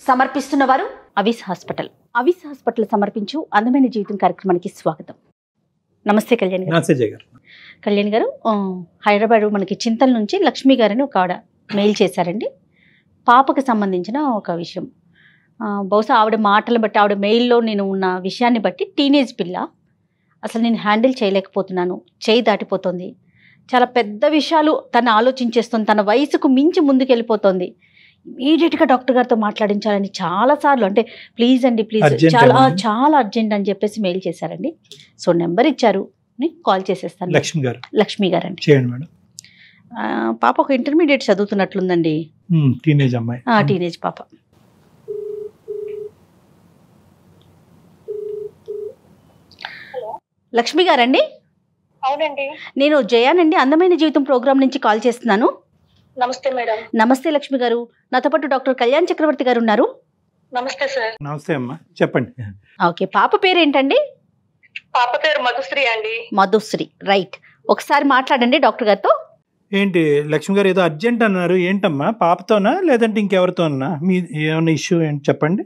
సమర్పిస్తున్న వారు అవిస్ hospital. అవిస్ hospital సమర్పించు అందమైన జీవితం కార్యక్రమానికి స్వాగతం. నమస్తే కళ్యాణ్ గారు. కళ్యాణ్ గారు, హైదరాబాద్ మనకి చింతల నుంచి లక్ష్మి గారని ఒక ఆవిడ మెయిల్ చేశారండి. పాపకు సంబంధించిన ఒక విషయం. బహుశా ఆవిడ మాటలను బట్టి, ఆవిడ మెయిల్లో నేను ఉన్న విషయాన్ని బట్టి, టీనేజ్ పిల్ల, అసలు నేను హ్యాండిల్ చేయలేకపోతున్నాను, చేయి దాటిపోతుంది, చాలా పెద్ద విషయాలు తను ఆలోచించేస్తుంది, తన వయసుకు మించి ముందుకెళ్ళిపోతుంది, ఇమీడియట్గా డాక్టర్ గారితో మాట్లాడించాలని చాలాసార్లు, అంటే ప్లీజ్ అండి ప్లీజ్, చాలా అర్జెంట్ అని చెప్పేసి మెయిల్ చేశారండి. సో నెంబర్ ఇచ్చారు, కాల్ చేసేస్తాను. లక్ష్మి గారు అండి. పాప ఒక ఇంటర్మీడియట్ చదువుతున్నట్లుందండి. టీనేజ్ అమ్మాయి, టీనేజ్ పాప. లక్ష్మి గారండి? అవునండి. నేను జయానండి, అందమైన జీవితం ప్రోగ్రామ్ నుంచి కాల్ చేస్తున్నాను. నమస్తే మేడం. నమస్తే లక్ష్మి గారు, నాతో పాటు డాక్టర్ కళ్యాణ్ చక్రవర్తి గారు ఉన్నారు. నమస్తే సార్. నమస్తే అమ్మా, చెప్పండి. ఓకే, పాప పేరు ఏంటండి? పాప పేరు మధుశ్రీ అండి. మధుశ్రీ, రైట్. ఒకసారి మాట్లాడండి డాక్టర్ గారితో. ఏంటి లక్ష్మి గారు, ఏదో అర్జెంట్ అన్నారు, ఏంటమ్మా? పాపతోనా లేదంటే ఇంకెవరితోనా? మీ ఏమన్నా ఇష్యూ ఏంటి చెప్పండి.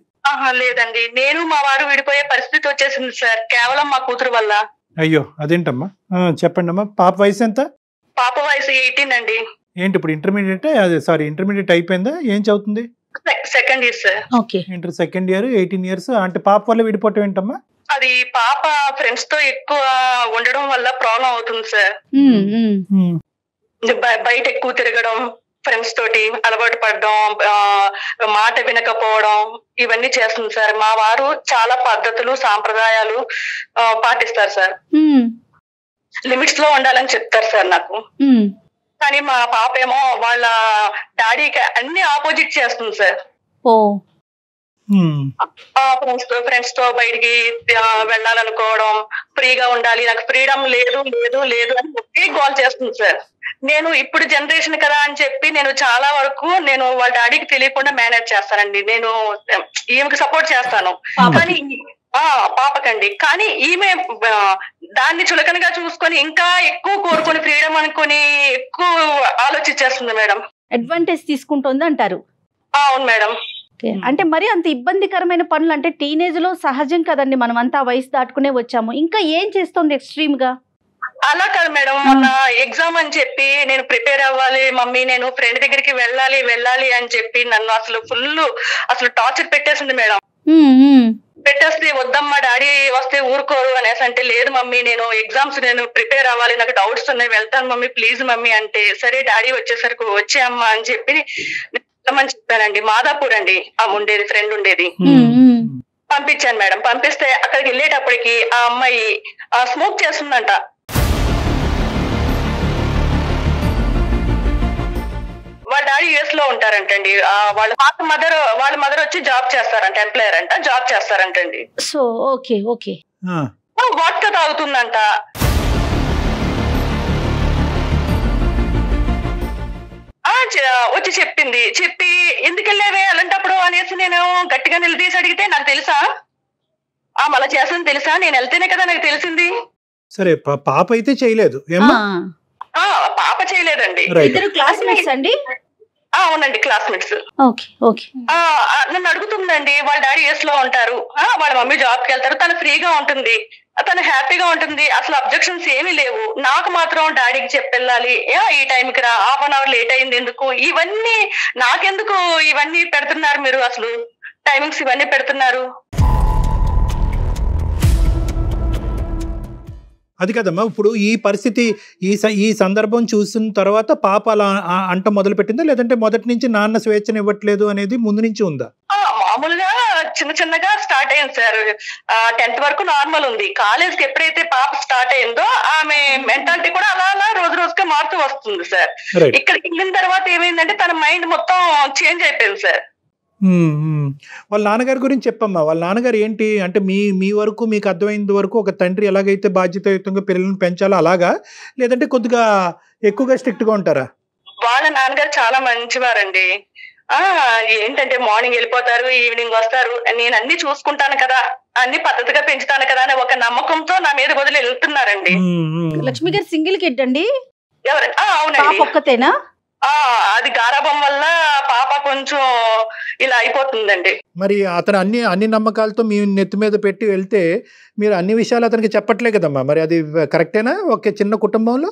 లేదండి, నేను మా వారు విడిపోయే పరిస్థితి వచ్చేసింది సార్, కేవలం మా కూతురు వల్ల. అయ్యో, అదేంటమ్మా? చెప్పండి అమ్మా. పాప వయసు ఎంత? పాప వయసు 18 అండి. ఏంటి ఇప్పుడు ఇంటర్మీడియట్, ఇంటర్మీడియట్ అయిపోయిందా? ఏం చదువుతుంది? Second year sir. Okay, inter second year, 18 years. అంటే పాప వల్ల విడిపోవటం ఏంటమ్మా? అది పాప ఫ్రెండ్స్ తో ఎక్కువ ఉండడం వల్ల ప్రాబ్లం అవుతుంది సార్. బయట ఎక్కువ తిరగడం, ఫ్రెండ్స్ తోటి అలవాటు పడడం, మాట వినకపోవడం, ఇవన్నీ చేస్తుంది సార్. మా వారు చాలా పద్ధతులు సాంప్రదాయాలు పాటిస్తారు సార్, లిమిట్స్ లో ఉండాలని చెప్తారు సార్ నాకు. కానీ మా పాప ఏమో వాళ్ళ డాడీకి అన్ని ఆపోజిట్ చేస్తుంది సార్. ఫ్రెండ్స్ తో బయటికి వెళ్ళాలనుకోవడం, ఫ్రీగా ఉండాలి, నాకు ఫ్రీడమ్ లేదు లేదు లేదు అని ఒకే గోల్ చేస్తుంది సార్. నేను ఇప్పుడు జనరేషన్ కదా అని చెప్పి నేను చాలా వరకు నేను వాళ్ళ డాడీకి తెలియకుండా మేనేజ్ చేస్తానండి. నేను ఈమెకి సపోర్ట్ చేస్తాను, కానీ పాపకండి. కానీ ఈమె దాన్ని చులకనగా చూసుకొని ఇంకా ఎక్కువ కోరుకొని ఫ్రీడమ్ అనుకొని ఎక్కువ ఆలోచించేస్తుంది మేడం. అడ్వాంటేజ్ తీసుకుంటుంది అంటారు. అవును మేడం. అంటే మరి అంత ఇబ్బందికరమైన పనులు అంటే టీనేజ్ లో సహజం కదండి, మనం అంతా వయసు దాటుకునే వచ్చాము, ఇంకా ఏం చేస్తుంది ఎక్స్ట్రీమ్ గా? అలా కాదు మేడం, మొన్న ఎగ్జామ్ అని చెప్పి నేను ప్రిపేర్ అవ్వాలి మమ్మీ, నేను ఫ్రెండ్ దగ్గరికి వెళ్ళాలి అని చెప్పి నన్ను అసలు టార్చర్ పెట్టేసింది మేడం. పెట్టేస్తే వద్దమ్మా డాడీ వస్తే ఊరుకోరు అనేసి అంటే, లేదు మమ్మీ నేను ఎగ్జామ్స్ నేను ప్రిపేర్ అవ్వాలి, నాకు డౌట్స్ ఉన్నాయి, వెళ్తాను మమ్మీ ప్లీజ్ మమ్మీ అంటే, సరే డాడీ వచ్చేసరికి వచ్చే అమ్మా అని చెప్పి వెళ్ళమని చెప్పానండి. మాదాపూర్ అండి ఆ ఉండేది, ఫ్రెండ్ ఉండేది. పంపించాను మేడం. పంపిస్తే అక్కడికి వెళ్ళేటప్పటికి ఆ అమ్మాయి స్మోక్ చేస్తుందంట. వాళ్ళ డాడీ యుఎస్ లో ఉంటారంటండి. వాళ్ళ మదర్ వచ్చి జాబ్ చేస్తారంట, ఎంప్లాయర్ అంట, జాబ్ చేస్తారంటండి. So okay okay. వాట్కా తాగుతుందంట. వచ్చి చెప్పి ఎందుకు వెళ్ళావే అలాంటప్పుడు అనేసి నేను గట్టిగా నిలదీసి అడిగితే, నాకు తెలుసా మళ్ళా చేస్తాను తెలుసా, నేను వెళ్తేనే కదా నాకు తెలిసింది. సరే, పాప అయితే చేయలేదు, పాప చేయలేదండి. ఇద్దరు క్లాస్మేట్స్ అండి? అవునండి, క్లాస్మేట్స్. నన్ను అడుగుతుందండి, వాళ్ళ డాడీ యుఎస్ లో ఉంటారు, వాళ్ళ మమ్మీ జాబ్ కి వెళ్తారు, తను ఫ్రీగా ఉంటుంది, తను హ్యాపీగా ఉంటుంది, అసలు అబ్జెక్షన్స్ ఏమీ లేవు. నాకు మాత్రం డాడీకి చెప్పెళ్ళాలి, ఈ టైంకి రా, ½ an hour లేట్ అయింది ఎందుకు, ఇవన్నీ నాకెందుకు ఇవన్నీ పెడుతున్నారు మీరు, అసలు టైమింగ్స్ ఇవన్నీ పెడుతున్నారు. అది కదమ్మా, ఇప్పుడు ఈ పరిస్థితి ఈ సందర్భం చూసిన తర్వాత పాప అలా అంట మొదలు పెట్టిందా, లేదంటే మొదటి నుంచి నాన్న స్వేచ్ఛను ఇవ్వట్లేదు అనేది ముందు నుంచి ఉందా? మామూలుగా చిన్నగా స్టార్ట్ అయింది సార్. 10th వరకు నార్మల్ ఉంది. కాలేజ్కి ఎప్పుడైతే పాప స్టార్ట్ అయిందో ఆమె మెంటాలిటీ కూడా అలా రోజుగా మారుతూ వస్తుంది సార్. ఇక్కడికి వెళ్ళిన తర్వాత ఏమైందంటే తన మైండ్ మొత్తం చేంజ్ అయిపోయింది సార్. వాళ్ళ నాన్నగారి గురించి చెప్పమ్మా. వాళ్ళ నాన్నగారు ఏంటి అంటే, మీ వరకు మీకు అర్థమైనంత వరకు ఒక తండ్రి ఎలాగైతే బాధ్యతాయుతంగా పిల్లల్ని పెంచాలో అలాగా, లేదంటే కొద్దిగా ఎక్కువగా స్ట్రిక్ట్ గా ఉంటారా? వాళ్ళ నాన్నగారు చాలా మంచివారండి. ఏంటంటే మార్నింగ్ వెళ్ళిపోతారు, ఈవినింగ్ వస్తారు, నేను అన్ని చూసుకుంటాను కదా, అన్ని పద్ధతిగా పెంచుతాను కదా అని ఒక నమ్మకంతో నా మీద వదిలి వెళ్తున్నారండి. లక్ష్మి గారు సింగిల్ కిడ్ అండి? ఎవరండి? అవునండి. ఒక్కతేనా? అది గారాబం వల్ల పాప కొంచెం ఇలా అయిపోతుందండి. మరి అతను అన్ని నమ్మకాలతో మీ నెత్తి మీద పెట్టి వెళ్తే మీరు అన్ని విషయాలు అతనికి చెప్పట్లే కదమ్మా, మరి అది కరెక్టేనా ఒక చిన్న కుటుంబంలో?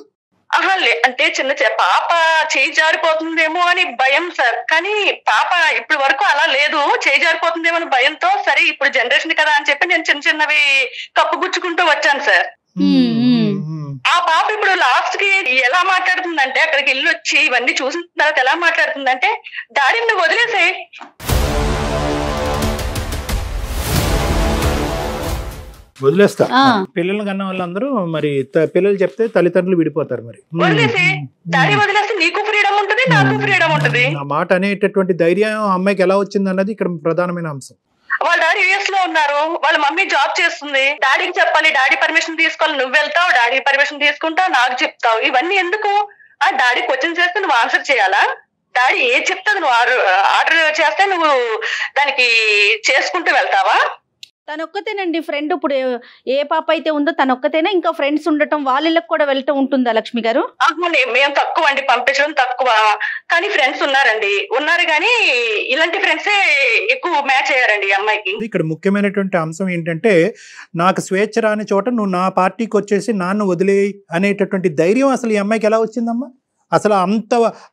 అంటే చిన్న పాప చేయి జారిపోతుందేమో అని భయం సార్, కానీ పాప ఇప్పటి వరకు అలా లేదు, చేయి జారిపోతుందేమో అని భయంతో సరే ఇప్పుడు జనరేషన్ కదా అని చెప్పి నేను చిన్న చిన్నవి కప్పుగుచ్చుకుంటూ వచ్చాను సార్. ఆ పాప ఇప్పుడు లాస్ట్ కి ఎలా మాట్లాడుతుందంటే, అక్కడికి వెళ్ళి వచ్చి ఇవన్నీ చూసిన తర్వాత ఎలా మాట్లాడుతుందంటే, డాడీ నువ్వు వదిలేసే. వదిలేస్తా. పిల్లలు కన్నా వాళ్ళందరూ మరి పిల్లలు చెప్తే తల్లిదండ్రులు విడిపోతారు. మరి వదిలేసి డాడీ వదిలేస్తే నీకు ఫ్రీడమ్ ఉంటుంది, నాకు ఫ్రీడమ్ ఉంటుంది. ఆ మాట అనేటటువంటి ధైర్యం అమ్మాయికి ఎలా వచ్చింది అన్నది ఇక్కడ ప్రధానమైన అంశం. వాళ్ళ డాడీ యుఎస్ లో ఉన్నారు, వాళ్ళ మమ్మీ జాబ్ చేస్తుంది, డాడీకి చెప్పాలి, డాడీ పర్మిషన్ తీసుకోవాలి, నువ్వు వెళ్తావు, డాడీ పర్మిషన్ తీసుకుంటావు, నాకు చెప్తావు, ఇవన్నీ ఎందుకు? డాడీ క్వశ్చన్ చేస్తే నువ్వు ఆన్సర్ చేయాలా? డాడీ ఏది చెప్తే నువ్వు ఆర్డర్ చేస్తే నువ్వు దానికి చేసుకుంటూ వెళ్తావా? తనొక్కతేనండి ఫ్రెండ్. ఇప్పుడు ఏ పాప అయితే ఉందో తనొక్కతేనా, ఇంకా ఫ్రెండ్స్ ఉండటం వాళ్ళకి కూడా వెళ్ళటం ఉంటుందా లక్ష్మి గారు? మేము తక్కువ అండి, పంపించడం తక్కువ, కానీ ఫ్రెండ్స్ ఉన్నారు కానీ ఇలాంటి ఫ్రెండ్సే ఎక్కువ మ్యాచ్ అయ్యారండి ఈ అమ్మాయికి. ఇక్కడ ముఖ్యమైనటువంటి అంశం ఏంటంటే, నాకు స్వేచ్ఛ రాని చోట నువ్వు నా పార్టీకి వచ్చేసి నాన్న వదిలేయి అనేటటువంటి ధైర్యం అసలు ఈ అమ్మాయికి ఎలా వచ్చిందమ్మా? అసలు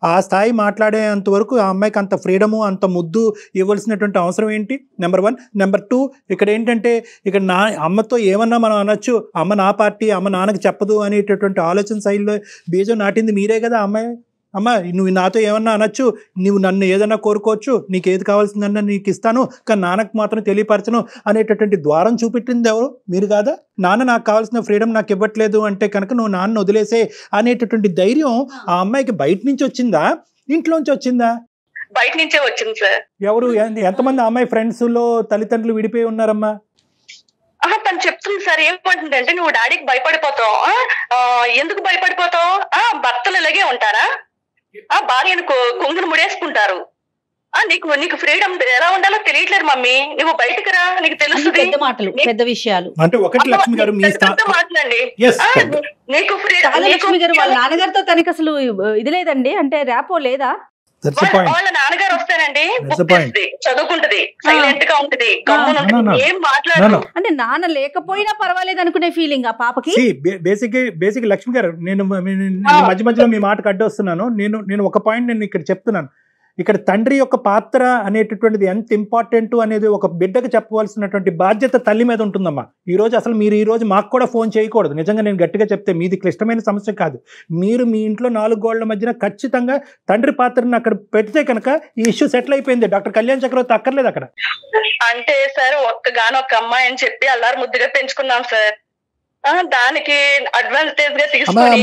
ఆ స్థాయి మాట్లాడేంత వరకు ఆ అమ్మాయికి అంత ఫ్రీడము, అంత ముద్దు ఇవ్వాల్సినటువంటి అవసరం ఏంటి? నెంబర్ 1. నెంబర్ 2, ఇక్కడ ఏంటంటే ఇక్కడ నా అమ్మతో ఏమన్నా మనం అనొచ్చు, అమ్మ నా పార్టీ, అమ్మ నాన్నకి చెప్పదు అనేటటువంటి ఆలోచన శైలిలో బీజం నాటింది మీరే కదా అమ్మాయి. అమ్మ నువ్వు నాతో ఏమన్నా అనొచ్చు, నువ్వు నన్ను ఏదన్నా కోరుకోవచ్చు, నీకు ఏది కావాల్సిందన్నా నీకు ఇస్తాను, కానీ నాన్నకు మాత్రం తెలియపరచను అనేటటువంటి ద్వారం చూపెట్టింది ఎవరు? మీరు కాదా? నాన్న నాకు కావాల్సిన ఫ్రీడమ్ నాకు ఇవ్వట్లేదు అంటే కనుక నువ్వు నాన్న వదిలేసే అనేటటువంటి ధైర్యం ఆ అమ్మాయికి బయట నుంచి వచ్చిందా, ఇంట్లోంచి వచ్చిందా? బయట నుంచే వచ్చింది సార్. ఎవరు ఎంతమంది అమ్మాయి ఫ్రెండ్స్ లో తల్లిదండ్రులు విడిపోయి ఉన్నారమ్మా? తను చెప్తుంది సార్, ఏమంటుందంటే నువ్వు డాడీకి భయపడిపోతావు. ఎందుకు భయపడిపోతావు? భర్తలు ఇలాగే ఉంటారా? భార్యను కొంగును ముడేసుకుంటారు. నీకు ఫ్రీడమ్ ఎలా ఉండాలో తెలియట్లేదు మమ్మీ, నువ్వు బయటకు రా, నీకు తెలుస్తుంది. పెద్ద మాటలు, పెద్ద విషయాలు. అంటే ఒకటి లక్ష్మి గారు మాట్లాడండి, నీకు లక్ష్మి గారు వాళ్ళ నాన్నగారితో తనకి అసలు ఇది లేదండి, అంటే ర్యాపో లేదా? వాళ్ళ నాన్నగారు వస్తానండి, చదువుకుంటది, సైలెంట్ గా ఉంటది, ఏం మాట్లాడదు. అంటే నాన్న లేకపోయినా పర్వాలేదు అనుకునే ఫీలింగ్ ఆ పాపకి. బేసిక్ లక్ష్మి గారు, నేను మధ్య మధ్యలో మీ మాటకు అడ్డొస్తున్నాను. నేను ఒక పాయింట్ నేను ఇక్కడ చెప్తున్నాను. ఇక్కడ తండ్రి యొక్క పాత్ర అనేటటువంటిది ఎంత ఇంపార్టెంట్ అనేది ఒక బిడ్డకు చెప్పవలసినటువంటి బాధ్యత తల్లి మీద ఉంటుందమ్మా. మీరు ఈ రోజు మాకు కూడా ఫోన్ చేయకూడదు. నిజంగా నేను గట్టిగా చెప్తే మీది క్లిష్టమైన సమస్య కాదు. మీరు మీ ఇంట్లో 4 గోళ్ల మధ్యన ఖచ్చితంగా తండ్రి పాత్రను అక్కడ పెడితే కనుక ఈ ఇష్యూ సెటిల్ అయిపోయింది. డాక్టర్ కళ్యాణ్ చక్రవర్తి అక్కర్లేదు అక్కడ. అంటే సార్ ఒక్క అమ్మాయి అని చెప్పి అల్లారు ముద్దుగా పెంచుకున్నాం సార్, దానికి అడ్వాంటేజ్ గా తీసుకొని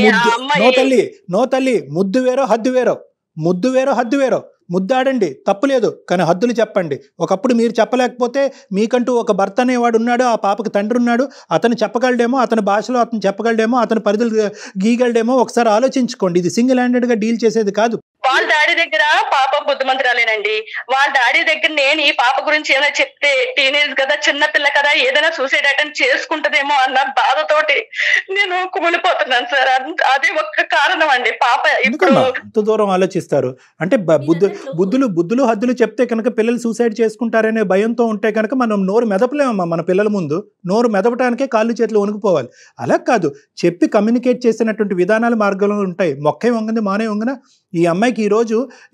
నో తల్లి ముద్దు వేరో హద్దు వేరో. ముద్దాడండి, తప్పులేదు, కానీ హద్దులు చెప్పండి. ఒకప్పుడు మీరు చెప్పలేకపోతే మీకంటూ ఒక భర్త అనేవాడు ఉన్నాడు, ఆ పాపకి తండ్రి ఉన్నాడు, అతను చెప్పగలడేమో, అతని భాషలో అతను చెప్పగలడేమో, అతని పరిధులు గీయగలడేమో. ఒకసారి ఆలోచించుకోండి. ఇది సింగిల్ హ్యాండెడ్ గా డీల్ చేసేది కాదు. వాళ్ళ డాడీ దగ్గర పాప బుద్ధిమంతురాలేనండి. వాళ్ళ డాడీ దగ్గర నేను ఈ పాప గురించి ఏమైనా చెప్తే టీనేజ్ కదా, చిన్న పిల్ల కదా, ఏదైనా సూసైడ్ అటెంప్ట్ చేసుకుంటదేమో అన్న బాధతోటి నేను కుమిలిపోతున్నాను సార్. అదే ఒక్క కారణం అండి. పాప ఎంత దూరం ఆలోచిస్తారు అంటే బుద్ధులు హద్దులు చెప్తే కనుక పిల్లలు సూసైడ్ చేసుకుంటారనే భయంతో ఉంటే కనుక మనం నోరు మెదపలేమమ్మా. మన పిల్లల ముందు నోరు మెదపటానికే కాళ్ళు చేతులు వణుకుపోవాలి. అలా కాదు, చెప్పి కమ్యూనికేట్ చేసినటువంటి విధానాలు మార్గంలో ఉంటాయి. మొక్కే వంగంది మానే వంగన. ఈ అమ్మాయికి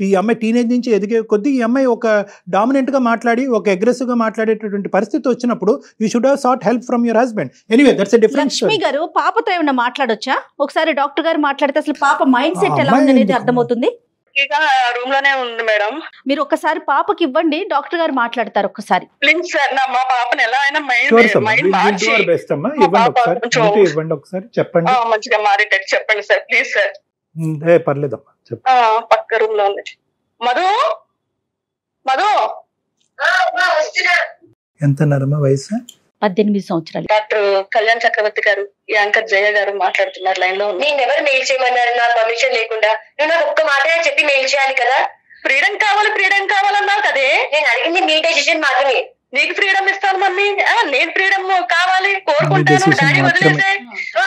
ఈ అమ్మాయి టీనేజ్ నుంచి ఎదిగే కొద్దీ ఈ అమ్మాయి ఒక డామినెంట్ గా మాట్లాడి ఒక అగ్రెసివ్ గా మాట్లాడేటటువంటి పరిస్థితి వచ్చినప్పుడు you should have sought help from your husband. Anyway that's a different. Lakshmi garu పాపతో ఏమైనా మాట్లాడొచ్చా? ఒకసారి డాక్టర్ గారు మాట్లాడితే అసలు పాప మైండ్ సెట్ ఎలా ఉందనేది అర్థమవుతుంది. రూమ్ లోనే ఉంది మేడం. మీరు ఒకసారి పాపకి ఇవ్వండి, డాక్టర్ గారు మాట్లాడతారు. ఒకసారి ప్లీజ్ సార్, మా పాపని ఎలా అయినా ఇవ్వండి, ఒకసారి చెప్పండి, మంచిగా మారేటట్టు చెప్పండి సార్, ప్లీజ్ సార్. పర్లేదమ్మా, పక్క రూమ్ లో ఉంది. మధు ఎంతన్నారమ్మా వయసు? 18 సంవత్సరాలు. డాక్టర్ కళ్యాణ్ చక్రవర్తి గారు, యాంకర్ జయ గారు మాట్లాడుతున్నారు లైన్ లో. నేను ఎవరు మెయిల్ చేయమన్నారు? నా పర్మిషన్ లేకుండా. నువ్వు నాకు ఒక్క మాట చెప్పి మెయిల్ చేయాలి కదా. ఫ్రీడమ్ కావాలన్నావు కదే. నేను అడిగింది మీ డెసిషన్ మాత్రమే. నీకు ఫ్రీడమ్ ఇస్తాను మమ్మీ, నేను ఫ్రీడమ్ కావాలి కోరుకుంటాను, డాడీ వదిలేసే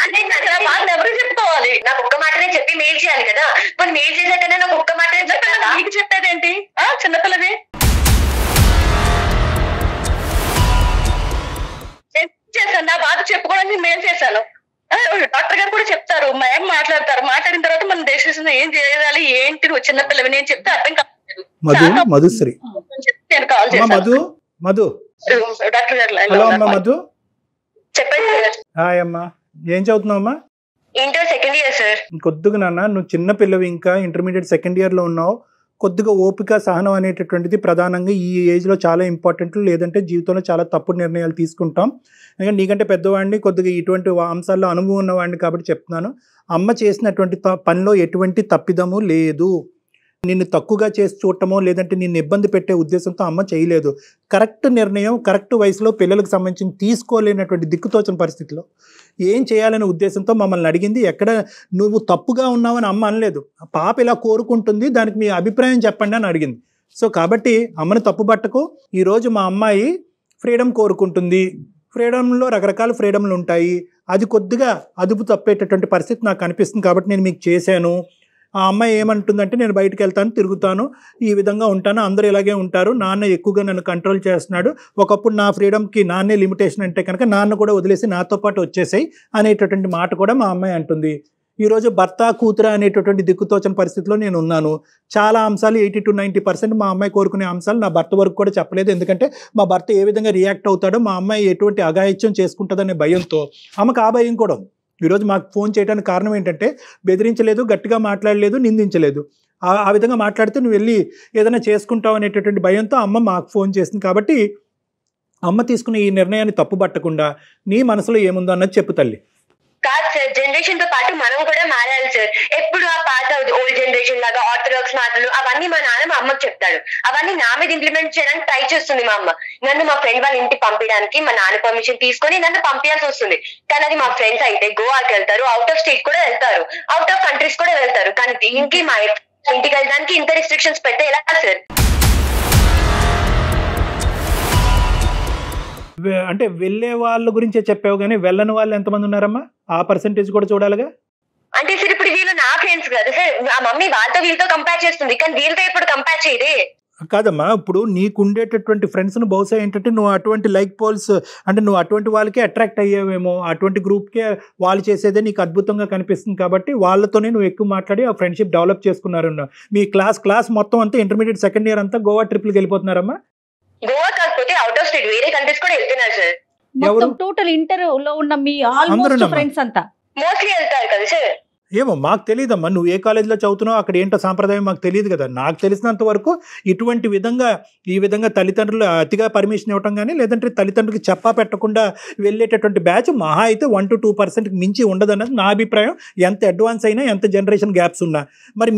అంటే నా బాధ ఎవరు చెప్పుకోవాలి? నాకు ఒక్క మాటనే చెప్పి మెయిల్ చేయాలి కదా, ఇప్పుడు మెయిల్ చేశాకనే నాకు ఒక్క మాటనే చెప్పాను. నీకు చెప్పేదేంటి? చిన్నపిల్లవి చేశాను, నా బాధ చెప్పుకోవడానికి మెయిల్ చేశాను. డాక్టర్ గారు కూడా చెప్తారు, ఏం మాట్లాడతారు, మాట్లాడిన తర్వాత మనం డెసిషన్ ఏం చేయాలి ఏంటి, నువ్వు చిన్నపిల్లవి నేను చెప్తే అర్థం కాదు. మధుశ్రీ నేను కాల్ చేశాను. మధు డాక్టర్ గారు హలో అమ్మా. మధు చెప్పండి సార్. హాయ్ అమ్మా, ఏం చదువుతున్నావు అమ్మా? Inter second year sir. కొద్దిగా నాన్న, నువ్వు చిన్న పిల్లవి, ఇంకా ఇంటర్మీడియట్ సెకండ్ ఇయర్ లో ఉన్నావు. కొద్దిగా ఓపిక సహనం అనేటటువంటిది ప్రధానంగా ఈ ఏజ్లో చాలా ఇంపార్టెంట్. లేదంటే జీవితంలో చాలా తప్పుడు నిర్ణయాలు తీసుకుంటాం. ఎందుకంటే నీకంటే పెద్దవాడిని, కొద్దిగా ఇటువంటి అంశాల్లో అనుభవం ఉన్నవాడిని కాబట్టి చెప్తున్నాను. అమ్మ చేసినటువంటి పనిలో ఎటువంటి తప్పిదము లేదు. నిన్ను తక్కువగా చేసి చూడటమో లేదంటే నిన్ను ఇబ్బంది పెట్టే ఉద్దేశంతో అమ్మ చేయలేదు. కరెక్ట్ నిర్ణయం కరెక్ట్ వయసులో పిల్లలకు సంబంధించి తీసుకోలేనటువంటి దిక్కుతోచని పరిస్థితిలో ఏం చేయాలనే ఉద్దేశంతో మమ్మల్ని అడిగింది. ఎక్కడ నువ్వు తప్పుగా ఉన్నావని అమ్మ అనలేదు. పాప ఇలా కోరుకుంటుంది, దానికి మీ అభిప్రాయం చెప్పండి అని అడిగింది. సో కాబట్టి అమ్మని తప్పుపట్టకు. ఈరోజు మా అమ్మాయి ఫ్రీడమ్ కోరుకుంటుంది. ఫ్రీడమ్లో రకరకాల ఫ్రీడమ్లు ఉంటాయి. అది కొద్దిగా అదుపు తప్పేటటువంటి పరిస్థితి నాకు అనిపిస్తుంది కాబట్టి నేను మీకు చేశాను. ఆ అమ్మాయి ఏమంటుందంటే, నేను బయటకు వెళ్తాను, తిరుగుతాను, ఈ విధంగా ఉంటాను, అందరూ ఇలాగే ఉంటారు, నాన్న ఎక్కువగా నన్ను కంట్రోల్ చేస్తున్నాడు, ఒకప్పుడు నా ఫ్రీడమ్కి నాన్నే లిమిటేషన్ అంటే కనుక నాన్న కూడా వదిలేసి నాతో పాటు వచ్చేసాయి అనేటటువంటి మాట కూడా మా అమ్మాయి అంటుంది. ఈరోజు భర్త కూతుర అనేటటువంటి దిక్కుతోచని పరిస్థితిలో నేను ఉన్నాను. చాలా అంశాలు 80 to 90% మా అమ్మాయి కోరుకునే అంశాలు నా భర్త వరకు కూడా చెప్పలేదు. ఎందుకంటే మా భర్త ఏ విధంగా రియాక్ట్ అవుతాడో, మా అమ్మాయి ఎటువంటి అఘాయిత్యం చేసుకుంటుందనే భయంతో ఆమెకు ఆ భయం కూడా. ఈరోజు మాకు ఫోన్ చేయడానికి కారణం ఏంటంటే, బెదిరించలేదు, గట్టిగా మాట్లాడలేదు, నిందించలేదు. ఆ విధంగా మాట్లాడితే నువ్వు వెళ్ళి ఏదైనా చేసుకుంటావు అనేటటువంటి భయంతో అమ్మ మాకు ఫోన్ చేసింది. కాబట్టి అమ్మ తీసుకున్న ఈ నిర్ణయాన్ని తప్పుపట్టకుండా నీ మనసులో ఏముందో అన్నది చెప్పు తల్లి. కాదు సార్, జనరేషన్ తో పాటు మనం కూడా మారాలి సార్. ఎప్పుడు ఆ పాత ఓల్డ్ జనరేషన్ లాగా ఆర్థడాక్స్ మాటలు అవన్నీ మా నాన్న మా అమ్మకి చెప్తాడు. అవన్నీ నా మీద ఇంప్లిమెంట్ చేయడానికి ట్రై చేస్తుంది మా అమ్మ. నన్ను మా ఫ్రెండ్ వాళ్ళ ఇంటికి పంపించడానికి మా నాన్న పర్మిషన్ తీసుకొని నన్ను పంపించాల్సి వస్తుంది. కానీ అది మా ఫ్రెండ్స్ అయితే గోవాకి వెళ్తారు, అవుట్ ఆఫ్ స్టేట్ కూడా వెళ్తారు, అవుట్ ఆఫ్ కంట్రీస్ కూడా వెళ్తారు. కానీ దీనికి మా ఇంటికి వెళ్ళడానికి ఇంత రిస్ట్రిక్షన్స్ పెడితే ఎలా సార్? అంటే వెళ్ళే వాళ్ళ గురించే చెప్పావు, కానీ వెళ్ళని వాళ్ళు ఎంతమంది ఉన్నారమ్మా? ఆ పర్సెంటేజ్ కూడా చూడాలిగా. అంటే సార్ ఇప్పుడు వీళ్ళు నా ఫ్రెండ్స్ కదా సార్, ఆ మమ్మీ వాళ్ళతో వీళ్ళతో కంపేర్ చేస్తుంది, కానీ వీళ్ళతో ఎప్పుడు కంపేర్ చేయదే. కాదమ్మా, ఇప్పుడు నీకు ఉండేటటువంటి ఫ్రెండ్స్ను బహుశా ఏంటంటే నువ్వు అటువంటి లైక్ పోల్స్ అంటే నువ్వు అటువంటి వాళ్ళకే అట్రాక్ట్ అయ్యేవేమో, అటువంటి గ్రూప్కే వాళ్ళు చేసేదే నీకు అద్భుతంగా కనిపిస్తుంది కాబట్టి వాళ్ళతోనే నువ్వు ఎక్కువ మాట్లాడి ఆ ఫ్రెండ్షిప్ డెవలప్ చేసుకున్నారు. మీ క్లాస్ మొత్తం అంతా ఇంటర్మీడియట్ సెకండ్ ఇయర్ అంతా గోవా ట్రిప్కి వెళ్ళిపోతున్నారమ్మా? గోవా కాకపోతే అవుట్ ఆఫ్ స్టేట్ వేరే కంట్రీస్ కూడా వెళ్తున్నారు సార్. మొత్తం టోటల్ ఇంటర్ లో ఉన్న మీ ఆల్మోస్ట్ ఫ్రెండ్స్ అంతా మోస్ట్లీ వెళ్తారు కదా సార్. ఏమో మాకు తెలియదమ్మా, నువ్వు ఏ కాలేజీలో చదువుతున్నావు, అక్కడ ఏంటో సాంప్రదాయం మాకు తెలియదు కదా. నాకు తెలిసినంత వరకు ఇటువంటి ఈ విధంగా తల్లిదండ్రులు అతిగా పర్మిషన్ ఇవ్వటం కానీ లేదంటే తల్లిదండ్రులకి చెప్పా పెట్టకుండా వెళ్ళేటటువంటి బ్యాచ్ మహా అయితే 1 to 2% మించి ఉండదన్నది నా అభిప్రాయం. ఎంత అడ్వాన్స్ అయినా, ఎంత జనరేషన్ గ్యాప్స్ ఉన్నా. మరి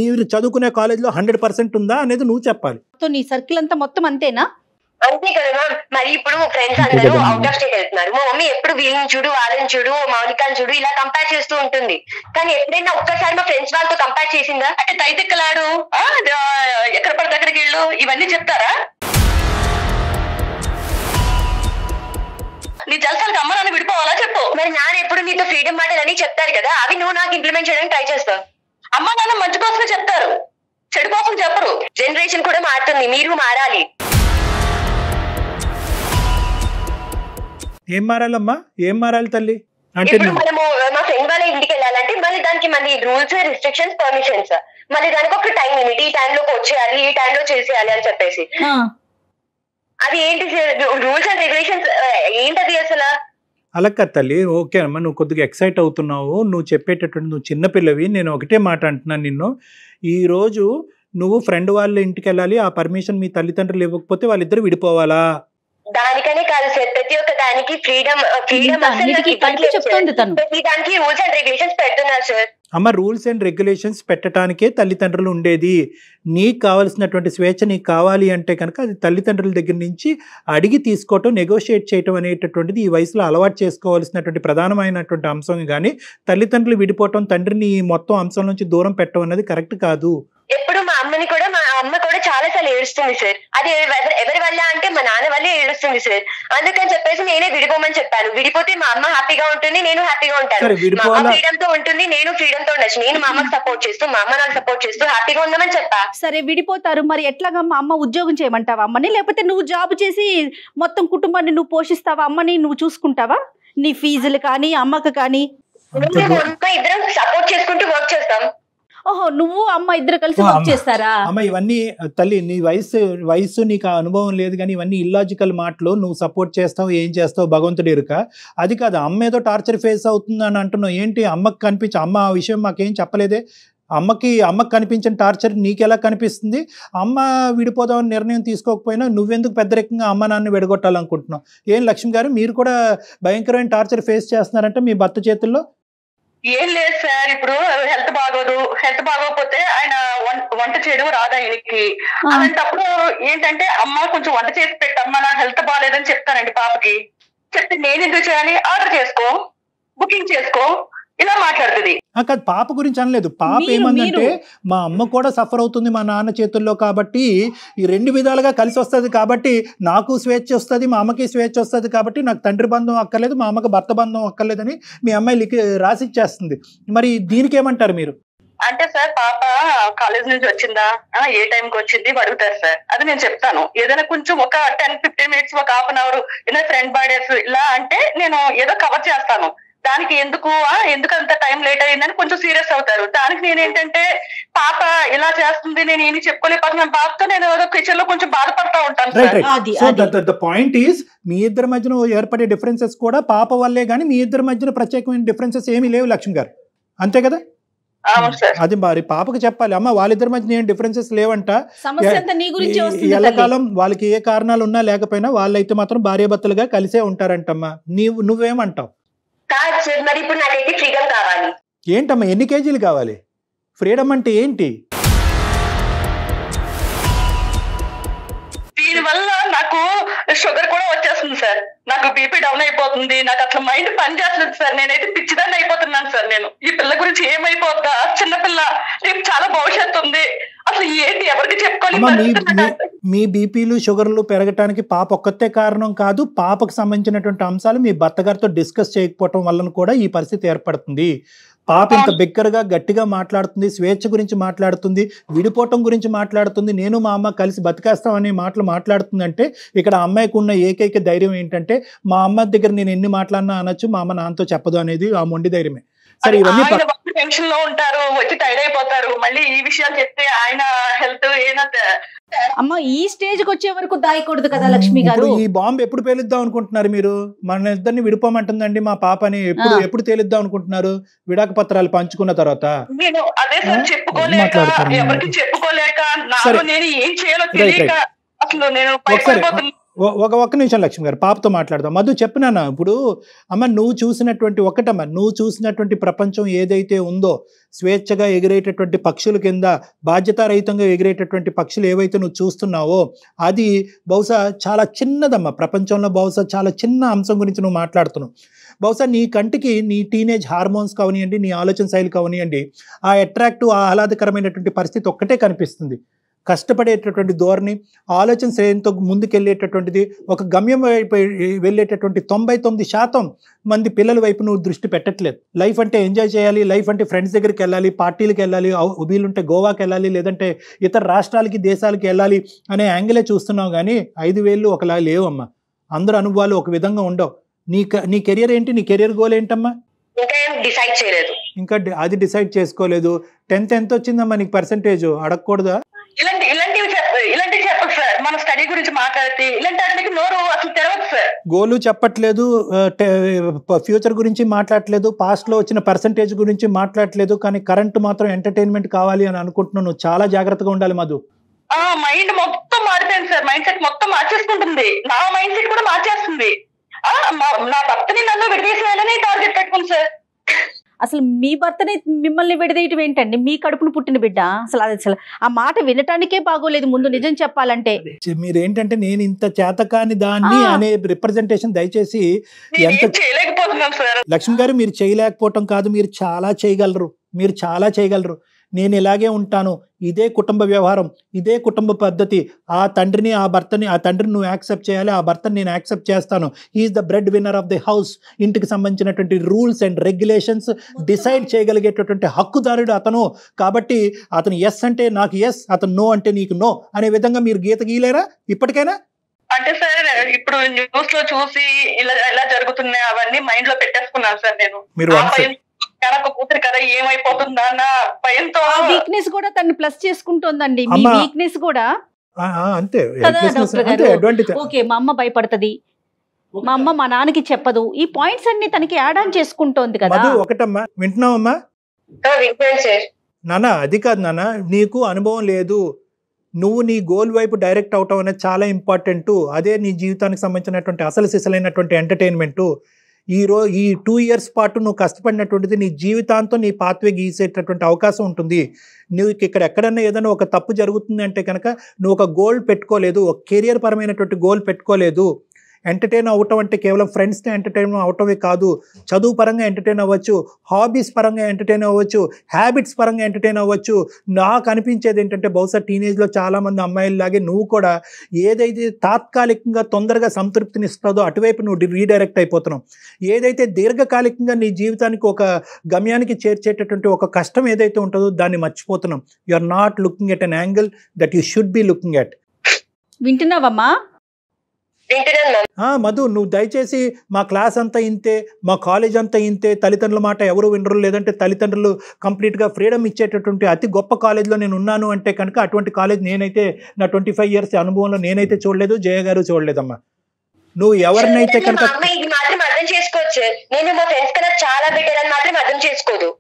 మీరు చదువుకునే కాలేజీలో 100% ఉందా అనేది నువ్వు చెప్పాలి. నీ సర్కిల్ అంతా మొత్తం అంతేనా? అంతే కదా మ్యామ్. మరి ఇప్పుడు ఫ్రెండ్స్ అందరూ అవుట్ ఆఫ్ స్టేట్ వెళ్తున్నారు, మా మమ్మీ ఎప్పుడు వీళ్ళని చూడు, వాళ్ళని చూడు, మౌనికాని చూడు ఇలా కంపేర్ చేస్తూ ఉంటుంది. కానీ ఎప్పుడైనా ఒక్కసారి మా ఫ్రెండ్స్ వాళ్ళతో కంపేర్ చేసిందా? అంటే తైతిక్కలాడు, ఎక్కడ పడితే అక్కడికి వెళ్ళు, ఇవన్నీ చెప్తారా? నీ జలసాలకు అమ్మ నాన్న విడిపోవాలా చెప్పు. మరి నాన్న ఎప్పుడు నీతో ఫ్రీడమ్ మాటలని చెప్తారు కదా, అవి నువ్వు నాకు ఇంప్లిమెంట్ చేయడానికి ట్రై చేస్తావు. అమ్మ నాన్న మంచి కోసమే చెప్తారు, చెడు కోసం చెప్పరు. జనరేషన్ కూడా మారుతుంది, మీరు మారాలి. ఏం మారాలమ్మా? ఏం మారాలి తల్లి? అంటే ఇప్పుడు మనము మా ఫ్రెండ్ వాళ్ళ ఇంటికి వెళ్ళాలంటే మళ్ళీ దానికి మళ్ళీ రూల్స్, రిస్ట్రిక్షన్స్, పర్మిషన్స్, మళ్ళీ దానికి ఒక టైం లిమిట్, ఈ టైంలోకి వచ్చేయాలి, ఈ టైంలో చేసేయాలి అని చెప్పేసి. అది ఏంటి రూల్స్ అండ్ రెగ్యులేషన్స్ ఏంటది అసలు? అలా కదా తల్లి. ఓకే అమ్మా, నువ్వు కొద్దిగా ఎక్సైట్ అవుతున్నావు, నువ్వు చెప్పేటటువంటి నువ్వు చిన్నపిల్లవి. నేను ఒకటే మాట అంటున్నాను నిన్ను, ఈరోజు నువ్వు ఫ్రెండ్ వాళ్ళ ఇంటికి వెళ్ళాలి, ఆ పర్మిషన్ మీ తల్లిదండ్రులు ఇవ్వకపోతే వాళ్ళిద్దరు విడిపోవాలా? దానికనే కాదు సార్, ప్రతి ఒక్క దానికి ఫ్రీడమ్ చెప్తుంది తను. ప్రతి దానికి రూల్స్ అండ్ రెగ్యులేషన్స్ పెడుతున్నారు సార్. అమ్మ, రూల్స్ అండ్ రెగ్యులేషన్స్ పెట్టడానికే తల్లిదండ్రులు ఉండేది. నీకు కావాల్సినటువంటి స్వేచ్ఛ నీకు కావాలి అంటే కనుక అది తల్లిదండ్రుల దగ్గర నుంచి అడిగి తీసుకోవటం, నెగోషియేట్ చేయటం అనేటటువంటిది ఈ వయసులో అలవాటు చేసుకోవాల్సినటువంటి ప్రధానమైనటువంటి అంశం. కానీ తల్లిదండ్రులు విడిపోవటం, తండ్రిని మొత్తం అంశం నుంచి దూరం పెట్టడం అనేది కరెక్ట్ కాదు. ఎప్పుడు మా అమ్మ కూడా చాలా సార్లు ఏడుస్తుంది సార్. అది ఎవరి వల్ల అంటే మా నాన్న వల్లే ఏడుస్తుంది సార్. అందుకని చెప్పేసి నేనే విడిపోమని చెప్పాను. విడిపోతే మా అమ్మ హ్యాపీగా ఉంటుంది, నేను హ్యాపీగా ఉంటాను. మా అమ్మ ఫ్రీడమ్ తో ఉంటుంది, నేను ఫ్రీడమ్ తో ఉండొచ్చు. నేను మా అమ్మకి సపోర్ట్ చేస్తూ, మా అమ్మ నాకు సపోర్ట్ చేస్తూ హ్యాపీగా ఉందామని చెప్పా. సరే విడిపోతారు, మరి ఎట్లాగా మా అమ్మ ఉద్యోగం చేయమంటావా అమ్మని, లేకపోతే నువ్వు జాబ్ చేసి మొత్తం కుటుంబాన్ని నువ్వు పోషిస్తావా, అమ్మని నువ్వు చూసుకుంటావా, నీ ఫీజులు కానీ అమ్మకు కానీ? ఇద్దరం సపోర్ట్ చేసుకుంటూ వర్క్ చేస్తాం. ఓహో, నువ్వు అమ్మ ఇద్దరు కలిసి వర్క్ చేస్తారా? అమ్మ ఇవన్నీ తల్లి నీ వయసు నీకు అనుభవం లేదు కానీ ఇవన్నీ ఇల్లాజికల్ మాటలు. నువ్వు సపోర్ట్ చేస్తావు, ఏం చేస్తావు భగవంతుడు ఎరుక. అది కాదు, అమ్మ ఏదో టార్చర్ ఫేస్ అవుతుంది అని అంటున్నావు. ఏంటి అమ్మకి కనిపించి, అమ్మ ఆ విషయం మాకేం చెప్పలేదే. అమ్మకి కనిపించిన టార్చర్ నీకెలా కనిపిస్తుంది? అమ్మ విడిపోదామని నిర్ణయం తీసుకోకపోయినా నువ్వెందుకు పెద్దరికంగా అమ్మ నాన్న విడగొట్టాలనుకుంటున్నావు? ఏం లక్ష్మి గారు, మీరు కూడా భయంకరమైన టార్చర్ ఫేస్ చేస్తున్నారంటే మీ భర్త చేతుల్లో? ఏం లేదు సార్, ఇప్పుడు హెల్త్ బాగోదు, హెల్త్ బాగోకపోతే ఆయన వంట చేయడం రాదు ఆయనకి. అలాంటప్పుడు ఏంటంటే అమ్మ కొంచెం వంట చేసి పెట్టమ్మా, నా హెల్త్ బాగాలేదని చెప్తానండి పాపకి. చెప్తే నేను ఎందుకు చేయాలి, ఆర్డర్ చేసుకో, బుకింగ్ చేసుకో, ఇలా మాట్లాడుతుంది. కాదు, పాప గురించి అనలేదు. పాప ఏమందంటే మా అమ్మ కూడా సఫర్ అవుతుంది మా నాన్న చేతుల్లో, కాబట్టి ఈ రెండు విధాలుగా కలిసి వస్తుంది, కాబట్టి నాకు స్వేచ్ఛ వస్తుంది, మా అమ్మకి స్వేచ్ఛ వస్తుంది, కాబట్టి నాకు తండ్రి బంధం అక్కర్లేదు, మా అమ్మకి భర్త బంధం అక్కర్లేదని మీ అమ్మాయి రాసిచ్చేస్తుంది. మరి దీనికి ఏమంటారు మీరు? అంటే సార్, పాప కాలేజ్ నుంచి వచ్చిందా, ఏ టైంకి వచ్చింది అడుగుతారు సార్. అది నేను చెప్తాను. ఏదైనా కొంచెం ఒక 10-15 మినిట్స్, ఒక హాఫ్ అన్ అవర్ ఏదైనా ఫ్రెండ్ బర్త్డేస్ ఇలా అంటే నేను ఏదో కవర్ చేస్తాను. దానికి ఎందుకు అంత టైం లేట్ అయిందని కొంచెం సీరియస్ అవుతారు. దానికి నేనేంటంటే పాప ఇలా చేస్తుంది, నేను ఏమి చెప్పుకోలేకపోతున్నాను పాపతో, నేను కిచెన్ లో కొంచెం బాధపడతా ఉంటాను. పాయింట్ ఈస్, మీ ఇద్దరి మధ్యన ఏర్పడే డిఫరెన్సెస్ కూడా పాప వల్లే, కానీ మీ ఇద్దరి మధ్యన ప్రత్యేకమైన డిఫరెన్సెస్ ఏమీ లేవు లక్ష్మి గారు, అంతే కదా? అది మరి పాపకు చెప్పాలి, అమ్మ వాళ్ళిద్దరి మధ్య ఏం డిఫరెన్సెస్ లేవంట, ఎల్లకాలం వాళ్ళకి ఏ కారణాలు ఉన్నా లేకపోయినా వాళ్ళైతే మాత్రం భార్యాభర్తలుగా కలిసే ఉంటారంటమ్మా. నువ్వేమంటావు? మరి ఇప్పుడు నాకైతే ఫ్రీడమ్ కావాలి. ఏంటమ్మా, ఎన్ని కేజీలు కావాలి? ఫ్రీడమ్ అంటే ఏంటి? దీనివల్ల నాకు షుగర్ కూడా వచ్చేస్తుంది సార్, నాకు బీపీ డౌన్ అయిపోతుంది, నాకు అసలు మైండ్ పని చేస్తుంది సార్. నేనైతే పిచ్చిదాన్ని అయిపోతున్నాను సార్. నేను ఈ పిల్ల గురించి ఏమైపోతా, చిన్నపిల్ల, రేపు చాలా భవిష్యత్తు ఉంది, అసలు ఏంటి ఎవరికి చెప్పుకోవాలి. మీ బీపీలు షుగర్లు పెరగటానికి పాప ఒక్కతే కారణం కాదు, పాపకు సంబంధించినటువంటి అంశాలు మీ భర్త గారితో డిస్కస్ చేయకపోవటం వలన కూడా ఈ పరిస్థితి ఏర్పడుతుంది. పాప ఇంత బిగ్గరగా గట్టిగా మాట్లాడుతుంది, స్వేచ్ఛ గురించి మాట్లాడుతుంది, విడిపోవటం గురించి మాట్లాడుతుంది, నేను మా అమ్మ కలిసి బతికేస్తాం అనే మాటలు మాట్లాడుతుందంటే ఇక్కడ అమ్మాయికి ఉన్న ఏకైక ధైర్యం ఏంటంటే, మా అమ్మ దగ్గర నేను ఎన్ని మాట్లాడినా అనొచ్చు, మా అమ్మ నాన్నతో చెప్పదు అనేది ఆ మొండి ధైర్యమే. సరే, ఇవన్నీ టెన్షన్ లో ఉంటారు, వచ్చి టైర్డ్ అయిపోతారు, మళ్ళీ ఈ విషయాలు చెప్తే ఆయన హెల్త్ అమ్మ ఈ స్టేజ్ కి వచ్చే వరకు దాయకూడదు కదా లక్ష్మి గారు. ఈ బాంబు ఎప్పుడు పేలుద్దాం అనుకుంటున్నారు మీరు? మన ఇద్దరిని విడిపోమంటుందండి మా పాపని, ఎప్పుడు తేలిద్దాం అనుకుంటున్నారు? విడాక పత్రాలు పంచుకున్న తర్వాత? నేను అదే సార్ చెప్పుకోలేక, ఎవరికి చెప్పుకోలేక, నేను ఏం చేయాలో తెలియక అసలు నేను ఒక్క నిమిషం లక్ష్మి గారు, పాపతో మాట్లాడదాం. మధు చెప్పినానా ఇప్పుడు? అమ్మ నువ్వు చూసినటువంటి ప్రపంచం ఏదైతే ఉందో, స్వేచ్ఛగా ఎగిరేటటువంటి పక్షుల కింద బాధ్యతారహితంగా ఎగిరేటటువంటి పక్షులు ఏవైతే నువ్వు చూస్తున్నావో అది బహుశా చాలా చిన్నదమ్మా. ప్రపంచంలో బహుశా చాలా చిన్న అంశం గురించి నువ్వు మాట్లాడుతున్నావు. బహుశా నీ కంటికి నీ టీనేజ్ హార్మోన్స్ కావనియండి, నీ ఆలోచన శైలి కావనియండి, ఆ అట్రాక్టివ్, ఆహ్లాదకరమైనటువంటి పరిస్థితి ఒక్కటే కనిపిస్తుంది. కష్టపడేటటువంటి ధోరణి, ఆలోచన శ్రేణితో ముందుకెళ్ళేటటువంటిది, ఒక గమ్యం వైపు వెళ్ళేటటువంటి 99% మంది పిల్లల వైపు నువ్వు దృష్టి పెట్టట్లేదు. లైఫ్ అంటే ఎంజాయ్ చేయాలి, లైఫ్ అంటే ఫ్రెండ్స్ దగ్గరికి వెళ్ళాలి, పార్టీలకు వెళ్ళాలి, వీలుంటే గోవాకి వెళ్ళాలి, లేదంటే ఇతర రాష్ట్రాలకి దేశాలకి వెళ్ళాలి అనే యాంగిలే చూస్తున్నావు. కానీ 5 వేళ్ళు ఒకలా లేవమ్మా. అందరూ అనుభవాలు ఒక విధంగా ఉండవు. నీ కెరియర్ ఏంటి? నీ కెరియర్ గోల్ ఏంటమ్మా? ఇంకా అది డిసైడ్ చేసుకోలేదు. 10th ఎంత వచ్చిందమ్మా నీకు పర్సెంటేజ్? అడగకూడదా? ఇలాంటివి చెప్పదు సార్. మన స్టడీ గురించి మాట్లాడితే ఇలాంటి వాటికి నోరు అసలు తెరవదు సార్. గోలు చెప్పట్లేదు, ఫ్యూచర్ గురించి మాట్లాడట్లేదు, పాస్ట్ లో వచ్చిన పర్సెంటేజ్ గురించి మాట్లాడట్లేదు, కానీ కరెంట్ మాత్రం ఎంటర్టైన్మెంట్ కావాలి అని అనుకుంటున్నాను. నువ్వు చాలా జాగ్రత్తగా ఉండాలి మధు. మైండ్ మొత్తం మారిపోయింది సార్, మైండ్ సెట్ మొత్తం మార్చేసుకుంటుంది, నా మైండ్ సెట్ కూడా మార్చేస్తుంది. నా భర్తని నన్ను విడదీసేయాలని టార్గెట్ పెట్టుకుంది సార్. అసలు మీ భర్తని మిమ్మల్ని విడదీయటం ఏంటండి? మీ కడుపును పుట్టిన బిడ్డ. అసలు ఆ మాట వినటానికే బాగోలేదు ముందు, నిజం చెప్పాలంటే. మీరేంటంటే నేను ఇంత చేతకాని దాన్ని అనే రిప్రజెంటేషన్ దయచేసి ఎంత చేయలేకపోతున్నాం సార్. లక్ష్మి గారు, మీరు చేయలేకపోవటం కాదు, మీరు చాలా చేయగలరు. నేను ఇలాగే ఉంటాను, ఇదే కుటుంబ వ్యవహారం, ఇదే కుటుంబ పద్ధతి, ఆ తండ్రిని ఆ తండ్రిని నువ్వు యాక్సెప్ట్ చేయాలి, ఆ భర్తని నేను యాక్సెప్ట్ చేస్తాను, is the bread winner of the house, ఇంటికి సంబంధించినటువంటి రూల్స్ అండ్ రెగ్యులేషన్స్ డిసైడ్ చేయగలిగేటటువంటి హక్కుదారుడు అతను, కాబట్టి అతను ఎస్ అంటే నాకు ఎస్, అతను నో అంటే నీకు నో అనే విధంగా మీరు గీత గీయలేరా ఇప్పటికైనా? అంటే సార్ ఇప్పుడు న్యూస్ లో చూసి ఇలా జరుగుతున్నాయి అవన్నీ మైండ్ లో పెట్టేసుకున్నాను సార్ నేను. మీరు కూతురు కదా ఏమైపోతుందా అన్న భయంతో. వీక్నెస్ కూడా తను ప్లస్ చేసుకుంటోందండి, మీ వీక్నెస్ కూడా అంతే. ఓకే మా అమ్మ భయపడుతుంది, మా అమ్మ మా నాన్నకి చెప్పదు, ఈ పాయింట్స్ అన్ని తనకి యాడ్ ఆన్ చేసుకుంటోంది కదా. ఒకటమ్మా వింటున్నావమ్మా? నాన్న అది కాదు నాన్న, నీకు అనుభవం లేదు, నువ్వు నీ గోల్ వైపు డైరెక్ట్ అవటం అనేది చాలా ఇంపార్టెంట్. అదే నీ జీవితానికి సంబంధించినటువంటి అసలు సిసలైనటువంటి ఎంటర్టైన్మెంట్. ఈ 2 years పాటు నువ్వు కష్టపడినటువంటిది నీ జీవితాంతం నీ పాత్వే గీసేటటువంటి అవకాశం ఉంటుంది. నువ్వు ఇక్కడ ఎక్కడన్నా ఏదైనా ఒక తప్పు జరుగుతుంది అంటే కనుక నువ్వు ఒక గోల్ పెట్టుకోలేదు, ఒక కెరియర్ పరమైనటువంటి గోల్ పెట్టుకోలేదు. ఎంటర్టైన్ అవటం అంటే కేవలం ఫ్రెండ్స్ని ఎంటర్టైన్ అవటమే కాదు, చదువు పరంగా ఎంటర్టైన్ అవ్వచ్చు, హాబీస్ పరంగా ఎంటర్టైన్ అవ్వచ్చు, హ్యాబిట్స్ పరంగా ఎంటర్టైన్ అవ్వచ్చు. నాకు అనిపించేది ఏంటంటే బహుశా టీనేజ్లో చాలామంది అమ్మాయిల్లాగే నువ్వు కూడా ఏదైతే తాత్కాలికంగా తొందరగా సంతృప్తినిస్తుందో అటువైపు నువ్వు రీడైరెక్ట్ అయిపోతున్నావు. ఏదైతే దీర్ఘకాలికంగా నీ జీవితానికి ఒక గమ్యానికి చేర్చేటటువంటి ఒక కష్టం ఏదైతే ఉంటుందో దాన్ని మర్చిపోతున్నాం. You are not looking at an angle that you should be looking at. వింటున్నావమ్మా మధు? నువ్వు దయచేసి మా క్లాస్ అంతా ఇంతే, మా కాలేజ్ అంతా ఇంతే, తల్లిదండ్రుల మాట ఎవరు వినరు, లేదంటే తల్లిదండ్రులు కంప్లీట్గా ఫ్రీడమ్ ఇచ్చేటటువంటి అతి గొప్ప కాలేజ్లో నేను ఉన్నాను అంటే కనుక అటువంటి కాలేజ్ నేనైతే నా 25 years అనుభవంలో నేనైతే చూడలేదు, జయ గారు చూడలేదమ్మా. నువ్వు ఎవరినైతే కనుక అర్థం చేసుకోవచ్చు, నేను మా ఫ్రెండ్స్ కన్నా చాలా బెటర్ అని మాత్రం అర్థం చేసుకోదు.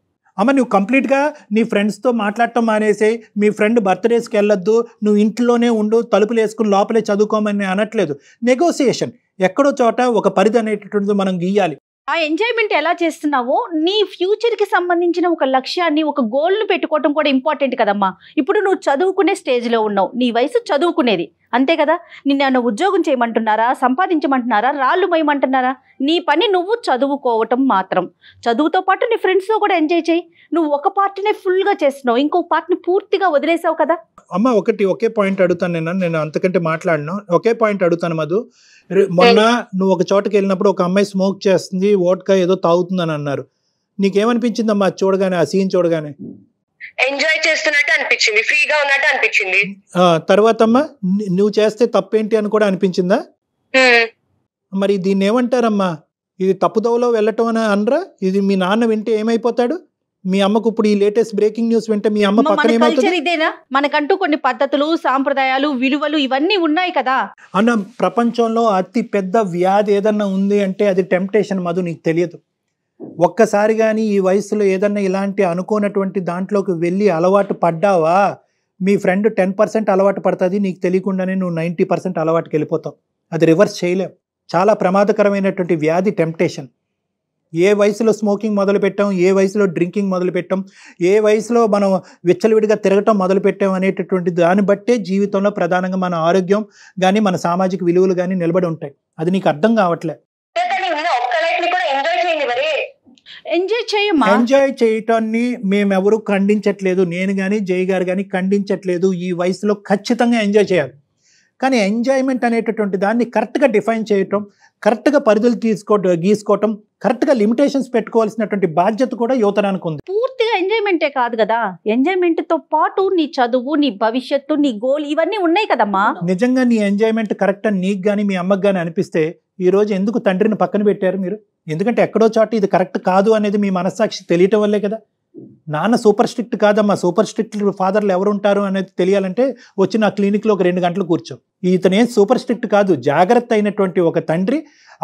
అమ్మ నువ్వు కంప్లీట్గా నీ ఫ్రెండ్స్తో మాట్లాడటం మానేసి, మీ ఫ్రెండ్ బర్త్డేస్కి వెళ్ళొద్దు, నువ్వు ఇంట్లోనే ఉండు, తలుపులు వేసుకుని లోపలే చదువుకోమని అనట్లేదు. నెగోసియేషన్ ఎక్కడో చోట ఒక పరిధి అనేటటువంటిది మనం గీయాలి. ఆ ఎంజాయ్మెంట్ ఎలా చేస్తున్నావో నీ ఫ్యూచర్కి సంబంధించిన ఒక లక్ష్యాన్ని, ఒక గోల్ను పెట్టుకోవటం కూడా ఇంపార్టెంట్ కదమ్మా. ఇప్పుడు నువ్వు చదువుకునే స్టేజ్లో ఉన్నావు, నీ వయసు చదువుకునేది అంతే కదా. నిన్ను ఉద్యోగం చేయమంటున్నారా, సంపాదించమంటున్నారా, రాళ్ళు మోయమంటున్నారా? నీ పని నువ్వు చదువుకోవటం మాత్రం. చదువుతో పాటు నీ ఫ్రెండ్స్తో కూడా ఎంజాయ్ చేయి. నువ్వు ఒక పార్ట్నే ఫుల్గా చేస్తున్నావు, ఇంకో పార్ట్ని పూర్తిగా వదిలేసావు కదా. అమ్మ ఒకే పాయింట్ అడుగుతాను, నేను అంతకంటే మాట్లాడను. ఒకే పాయింట్ అడుగుతాను మధు. మొన్న నువ్వు ఒక చోటకి వెళ్ళినప్పుడు ఒక అమ్మాయి స్మోక్ చేస్తుంది, వోడ్కా ఏదో తాగుతుందని అన్నారు. నీకేమనిపించిందమ్మా చూడగానే, ఆ సీన్ చూడగానే? ఎంజాయ్ చేస్తున్నట్టు అనిపించింది, ఫ్రీగా ఉన్నట్టు అనిపించింది. తర్వాత అమ్మా నువ్వు చేస్తే తప్పేంటి అని కూడా అనిపించిందా? మరి దీన్ని ఏమంటారమ్మా? ఇది తప్పుదోవలో వెళ్ళటం అని అనరా? ఇది మీ నాన్న వింటే ఏమైపోతాడు? మీ అమ్మకు ఇప్పుడు ఈ లేటెస్ట్ బ్రేకింగ్ న్యూస్ వింటే మీ అమ్మ పక్కన ఏమవుతుంది? ఇదేనా మనకంటూ కొన్ని పద్ధతులు, సాంప్రదాయాలు, విలువలు ఇవన్నీ ఉన్నాయి కదా అన్న. ప్రపంచంలో అతి పెద్ద వ్యాధి ఏదన్నా ఉంది అంటే అది టెంప్టేషన్ మధు, నీకు తెలియదు. ఒక్కసారి కానీ ఈ వయసులో ఏదన్నా ఇలాంటి అనుకోనటువంటి దాంట్లోకి వెళ్ళి అలవాటు పడ్డావా, మీ ఫ్రెండ్ 10% అలవాటు పడుతుంది, నీకు తెలియకుండానే నువ్వు 90% అలవాటుకి వెళ్ళిపోతావు. అది రివర్స్ చేయలేం. చాలా ప్రమాదకరమైనటువంటి వ్యాధి టెంప్టేషన్. ఏ వయసులో స్మోకింగ్ మొదలుపెట్టాం, ఏ వయసులో డ్రింకింగ్ మొదలుపెట్టాం, ఏ వయసులో మనం విచ్చలవిడిగా తిరగటం మొదలుపెట్టాం అనేటటువంటి దాన్ని బట్టే జీవితంలో ప్రధానంగా మన ఆరోగ్యం కానీ మన సామాజిక విలువలు కానీ నిలబడి ఉంటాయి. అది నీకు అర్థం కావట్లే. ఎంజాయ్ చేయటాన్ని మేమెవరూ ఖండించట్లేదు, నేను కానీ జై గారు కానీ ఖండించట్లేదు. ఈ వయసులో ఖచ్చితంగా ఎంజాయ్ చేయాలి. కానీ ఎంజాయ్మెంట్ అనేటటువంటి దాన్ని కరెక్ట్గా డిఫైన్ చేయటం, కరెక్ట్గా పరిధులు గీసుకోవటం, కరెక్ట్గా లిమిటేషన్స్ పెట్టుకోవాల్సినటువంటి బాధ్యత కూడా యువతరానికి ఉంది. పూర్తిగా ఎంజాయ్మెంటే కాదు కదా, ఎంజాయ్మెంట్తో పాటు నీ చదువు, నీ భవిష్యత్తు, నీ గోల్ ఇవన్నీ ఉన్నాయి కదమ్మా. నిజంగా నీ ఎంజాయ్మెంట్ కరెక్ట్ అని నీకు కానీ మీ అమ్మకి కానీ అనిపిస్తే ఈరోజు ఎందుకు తండ్రిని పక్కన పెట్టారు మీరు? ఎందుకంటే ఎక్కడో చోట ఇది కరెక్ట్ కాదు అనేది మీ మనస్సాక్షి తెలియటం వల్లే కదా. నాన్న సూపర్ స్ట్రిక్ట్ కాదమ్మా, సూపర్ స్ట్రిక్ట్ ఫాదర్లు ఎవరు ఉంటారు అనేది తెలియాలంటే వచ్చి నా క్లినిక్లో ఒక 2 గంటలు కూర్చో. ఇతనేం సూపర్ స్ట్రిక్ట్ కాదు, జాగ్రత్త అయినటువంటి ఒక తండ్రి.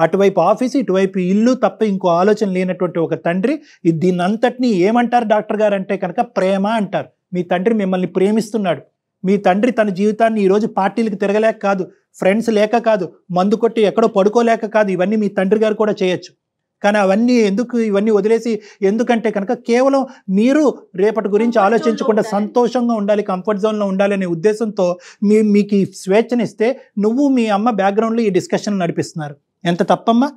అటువైపు ఆఫీసు, ఇటువైపు ఇల్లు తప్ప ఇంకో ఆలోచన లేనటువంటి ఒక తండ్రి. దీన్ని అంతటినీ ఏమంటారు డాక్టర్ గారు అంటే కనుక ప్రేమ అంటారు. మీ తండ్రి మిమ్మల్ని ప్రేమిస్తున్నాడు. మీ తండ్రి తన జీవితాన్ని ఈరోజు పార్టీలకు తిరగలేక కాదు, ఫ్రెండ్స్ లేక కాదు, మందు కొట్టి ఎక్కడో పడుకోలేక కాదు, ఇవన్నీ మీ తండ్రి గారు కూడా చేయొచ్చు. కానీ అవన్నీ ఎందుకు, ఇవన్నీ వదిలేసి ఎందుకంటే కనుక కేవలం మీరు రేపటి గురించి ఆలోచించకుండా సంతోషంగా ఉండాలి, కంఫర్ట్ జోన్లో ఉండాలి అనే ఉద్దేశంతో మీకు ఈ స్వేచ్ఛనిస్తే నువ్వు మీ అమ్మ బ్యాక్గ్రౌండ్లో ఈ డిస్కషన్ నడిపిస్తున్నారు. ఎంత తప్పమ్మా?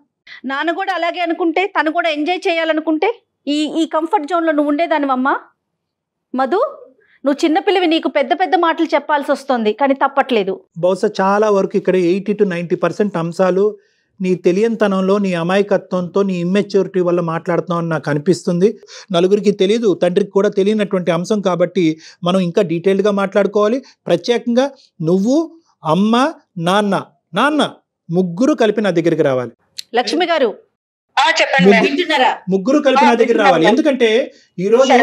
నాన్న కూడా అలాగే అనుకుంటే, తను కూడా ఎంజాయ్ చేయాలనుకుంటే ఈ కంఫర్ట్ జోన్లో నువ్వు ఉండేదానివమ్మా మధు. నువ్వు చిన్నపిల్లవి, నీకు పెద్ద పెద్ద మాటలు చెప్పాల్సి వస్తుంది, కానీ తప్పట్లేదు. బహుశా చాలా వరకు ఇక్కడ 80 to 90% అంశాలు నీ తెలియనితనంలో, నీ అమాయకత్వంతో, నీ ఇమ్మెచ్యూరిటీ వల్ల మాట్లాడుతున్నావు అని నాకు అనిపిస్తుంది. నలుగురికి తెలియదు, తండ్రికి కూడా తెలియనటువంటి అంశం కాబట్టి మనం ఇంకా డీటెయిల్డ్గా మాట్లాడుకోవాలి. ప్రత్యేకంగా నువ్వు, అమ్మ, నాన్న ముగ్గురు కలిపి నా దగ్గరికి రావాలి. లక్ష్మి గారు ముగ్గురు కలిపి నా దగ్గర రావాలి. ఎందుకంటే ఈరోజు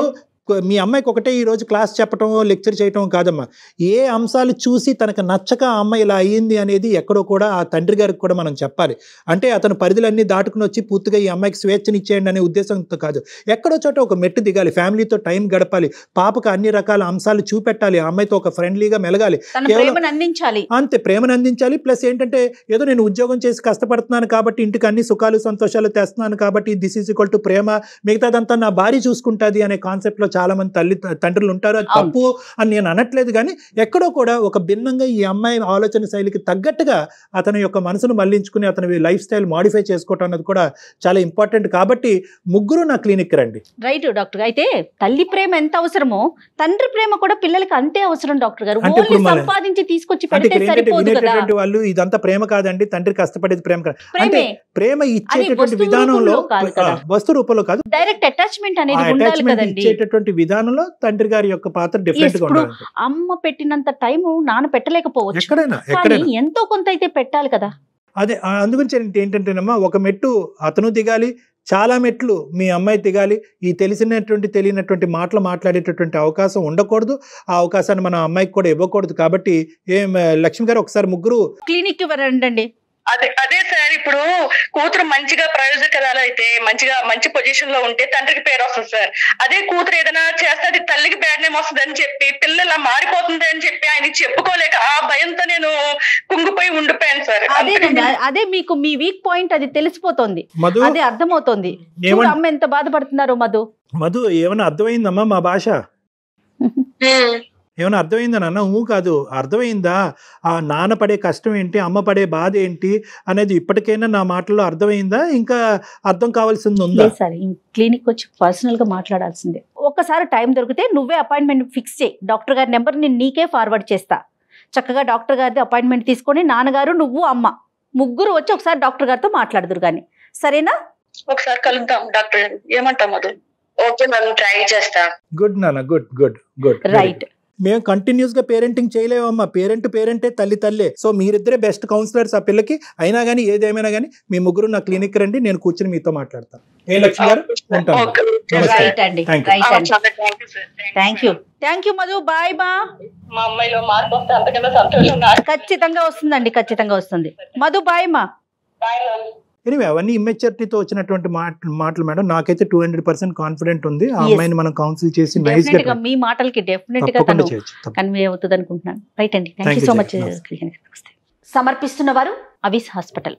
మీ అమ్మాయికి ఒకటే ఈరోజు క్లాస్ చెప్పటం, లెక్చర్ చేయటం కాదమ్మా. ఏ అంశాలు చూసి తనకు నచ్చక ఆ అమ్మాయి ఇలా అయ్యింది అనేది ఎక్కడో కూడా ఆ తండ్రి గారికి కూడా మనం చెప్పాలి. అంటే అతను పరిధులన్నీ దాటుకుని వచ్చి పూర్తిగా ఈ అమ్మాయికి స్వేచ్ఛనిచ్చేయండి అనే ఉద్దేశంతో కాదు. ఎక్కడో చోట ఒక మెట్టు దిగాలి, ఫ్యామిలీతో టైం గడపాలి, పాపకు అన్ని రకాల అంశాలు చూపెట్టాలి, ఆ అమ్మాయితో ఒక ఫ్రెండ్లీగా మెలగాలి, అంతే ప్రేమను అందించాలి. ప్లస్ ఏంటంటే ఏదో నేను ఉద్యోగం చేసి కష్టపడుతున్నాను కాబట్టి ఇంటికి అన్ని సుఖాలు సంతోషాలు తెస్తున్నాను కాబట్టి దిస్ ఈజ్ ఈక్వల్ టు ప్రేమ, మిగతాదంతా నా భార్య చూసుకుంటుంది అనే కాన్సెప్ట్లో చాలా మంది తండ్రులు ఉంటారు. అది తప్పు అని నేను అనట్లేదు, కానీ ఎక్కడో కూడా ఒక భిన్నంగా ఈ అమ్మాయి ఆలోచన శైలికి తగ్గట్టుగా అతని యొక్క మనసును మళ్లించుకుని అతని లైఫ్ స్టైల్ మాడిఫై చేసుకోవటం అన్నది కూడా చాలా ఇంపార్టెంట్. కాబట్టి ముగ్గురు నా క్లినిక్ రండి. Right doctor. అయితే తల్లి ప్రేమ ఎంత అవసరమో తండ్రి ప్రేమ కూడా పిల్లలకి అంతే అవసరం డాక్టర్ గారు. సంపాదించి తీసుకొచ్చి వినేటటువంటి వాళ్ళు ఇదంతా ప్రేమ కాదండి, తండ్రి కష్టపడేది ప్రేమ కాదు. అంటే ప్రేమ ఇచ్చేటటువంటి విధానంలో, వస్తు రూపంలో కాదు, డైరెక్ట్ అటాచ్మెంట్ అనేది ఉండాలి కదండి. ఇచ్చేటటువంటి విధానంలో తండ్రి గారి యొక్క పాత్ర డిఫరెంట్ గా ఉండాలి. అమ్మ పెట్టినంత టైం నాన్న పెట్టలేకపోవచ్చు, ఎక్కడైనా ఎంతో కొంత అయితే పెట్టాలి కదా. అదే అందుగురించి ఏంటంటేనమ్మా, ఒక మెట్టు అతను దిగాలి, చాలా మెట్లు మీ అమ్మాయి దిగాలి. ఈ తెలియనటువంటి మాటలు మాట్లాడేటటువంటి అవకాశం ఉండకూడదు, ఆ అవకాశాన్ని మన అమ్మాయికి కూడా ఇవ్వకూడదు. కాబట్టి లక్ష్మి గారు ఒకసారి ముగ్గురు క్లినిక్ రండి. అదే సార్, ఇప్పుడు కూతురు మంచిగా ప్రయోజకరాలు అయితే మంచి పొజిషన్ లో ఉంటే తండ్రికి పేరు వస్తుంది సార్. అదే కూతురు ఏదైనా చేస్తే అది తల్లికి బ్యాడ్ నేమ్ వస్తుంది అని చెప్పి, పిల్లలు మారిపోతుంది అని చెప్పి ఆయన చెప్పుకోలేక ఆ భయంతో నేను కుంగిపోయి ఉండిపోయాను సార్. అదే మీకు మీ వీక్ పాయింట్ అది తెలిసిపోతుంది, అదే అర్థమవుతుంది. అమ్మ ఎంత బాధపడుతున్నారు. మధు ఏమైనా అర్థమైందమ్మా మా భాష? ఏమైనా అర్థమైందా నాన్న? కాదు, అర్థమైందా? ఆ నాన్న పడే కష్టం ఏంటి, అమ్మ పడే బాధ ఏంటి అనేది ఇప్పటికైనా నా మాటల్లో అర్థమైందా? ఇంకా అర్థం కావాల్సింది ఉందా? సార్ క్లినిక్ వచ్చి పర్సనల్ గా మాట్లాడాల్సిందే. ఒక్కసారి టైం దొరికితే నువ్వే అపాయింట్మెంట్ ఫిక్స్ చేయి. డాక్టర్ గారి నెంబర్ నేను నీకే ఫార్వర్డ్ చేస్తా. చక్కగా డాక్టర్ గారిది అపాయింట్మెంట్ తీసుకొని నాన్నగారు, నువ్వు, అమ్మ ముగ్గురు వచ్చి ఒకసారి డాక్టర్ గారితో మాట్లాడదురు కానీ, సరేనా? ఒకసారి కలుద్దాం డాక్టర్ గారు, ఏమంటాం? ఓకే మ్యామ్, ట్రై చేస్తా. గుడ్ నాన్న, గుడ్. రైట్. మేము కంటిన్యూస్ గా పేరెంటింగ్ చేయలేమమ్మా. పేరెంటే తల్లే. సో మీరిద్దరే బెస్ట్ కౌన్సిలర్స్ ఆ పిల్లకి. అయినా కానీ ఏదేమైనా కానీ మీ ముగ్గురు నా క్లినిక్ రండి, నేను కూర్చొని మీతో మాట్లాడతాను. లక్ష్మి గారు థ్యాంక్ యూ మధు. బాయ్. ఖచ్చితంగా వస్తుందండి, ఖచ్చితంగా వస్తుంది మధు. బాయ్ మా. ఎనివే అవన్నీ ఇమ్మెచ్యూరిటీతో వచ్చినటువంటి మాటలు మేడం. నాకైతే 200% కాన్ఫిడెంట్ ఉంది. ఆ అమ్మాయిని మనం కౌన్సిల్ చేసి నైస్ గా మీ మాటలకి డెఫినెట్ గా కన్వే అవుతుంది అనుకుంటున్నాను. రైట్ అండి, థ్యాంక్ యూ సో మచ్. సమర్పిస్తున్న వారు అవిస్ హాస్పిటల్.